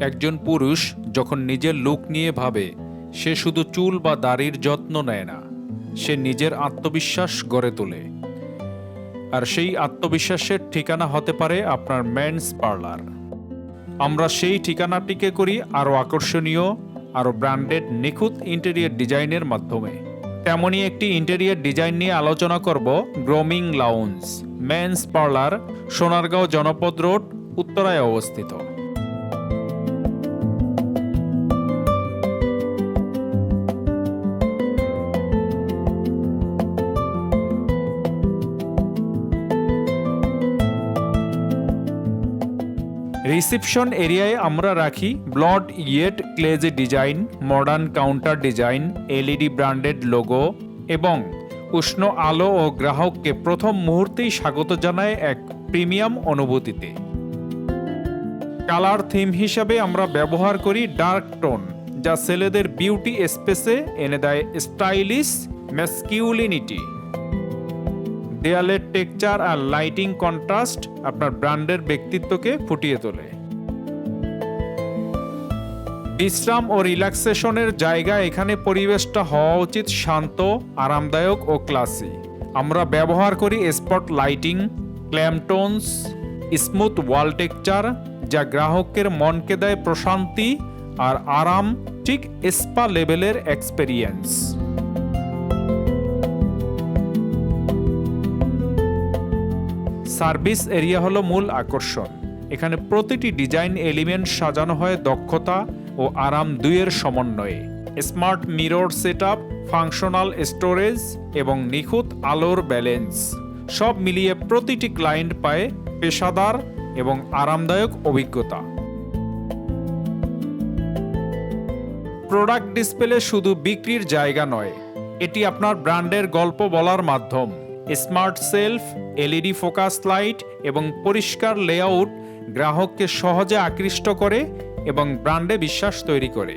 একজন পুরুষ যখন নিজের লুক নিয়ে ভাবে, সে শুধু চুল বা দাড়ির যত্ন নেয় না, সে নিজের আত্মবিশ্বাস গড়ে তোলে। আর সেই আত্মবিশ্বাসের ঠিকানা হতে পারে আপনার মেন্স পার্লার। আমরা সেই ঠিকানাটিকে করি আরও আকর্ষণীয়, আরও ব্র্যান্ডেড, নিখুঁত ইন্টেরিয়র ডিজাইনের মাধ্যমে। তেমনই একটি ইন্টেরিয়র ডিজাইন নিয়ে আলোচনা করব grooming lounge men's parlour, Sonargaon Janapath road, উত্তরায় অবস্থিত। রিসেপশন এরিয়ায় আমরা রাখি ব্লড ইয়েট ক্লেজে design, modern counter design, LED branded logo এবং উষ্ণ আলো ও গ্রাহককে প্রথম মুহূর্তেই স্বাগত জানায় এক প্রিমিয়াম অনুভূতিতে। কালার থিম হিসাবে আমরা ব্যবহার করি ডার্ক টোন, যা ছেলেদের বিউটি স্পেসে এনে দেয় স্টাইলিশ ম্যাসকিউলিনিটি। দেয়ালের টেক্সচার আর লাইটিং কন্ট্রাস্ট আপনার ব্র্যান্ডের ব্যক্তিত্বকে ফুটিয়ে তোলে। বিশ্রাম ও রিল্যাক্সেশনের জায়গা, এখানে পরিবেশটা হওয়া উচিত শান্ত, আরামদায়ক ও ক্লাসি। আমরা ব্যবহার করি স্পট লাইটিং, ক্ল্যামটোনস, স্মুথ ওয়াল টেক্সচার, যা গ্রাহকের মনকে দেয় প্রশান্তি আর আরাম, ঠিক স্পা লেভেলের এক্সপেরিয়েন্স। সার্ভিস এরিয়া হলো মূল আকর্ষণ। এখানে প্রতিটি ডিজাইন এলিমেন্ট সাজানো হয় দক্ষতা ও আরাম দুইয়ের সমন্বয়ে। Smart mirror setup, functional storage এবং নিখুঁত আলোর ব্যালেন্স, সব মিলিয়ে প্রতিটি ক্লায়েন্ট পায় পেশাদার এবং আরামদায়ক অভিজ্ঞতা। প্রোডাক্ট ডিসপ্লে শুধু বিক্রির জায়গা নয়, এটি আপনার ব্র্যান্ডের গল্প বলার মাধ্যম। Smart self, LED focus light এবং পরিষ্কার লেআউট গ্রাহককে সহজে আকৃষ্ট করে এবং ব্র্যান্ডে বিশ্বাস তৈরি করে।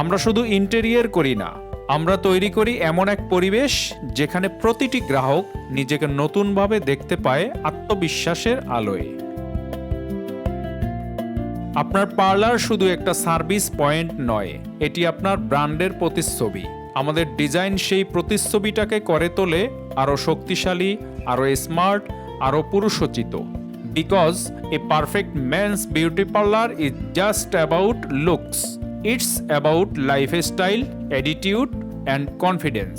আমরা শুধু ইন্টেরিয়র করি না, আমরা তৈরি করি এমন এক পরিবেশ যেখানে প্রতিটি গ্রাহক নিজেকে নতুনভাবে দেখতে পায় আত্মবিশ্বাসের আলোয়। আপনার পার্লার শুধু একটা সার্ভিস পয়েন্ট নয়, এটি আপনার ব্র্যান্ডের প্রতিচ্ছবি। আমাদের ডিজাইন সেই প্রতিচ্ছবিটাকে করে তোলে আরও শক্তিশালী, আরও স্মার্ট, আরও পুরুষোচিত। Because a perfect men's beauty parlour is just about looks, it's about lifestyle, attitude and confidence.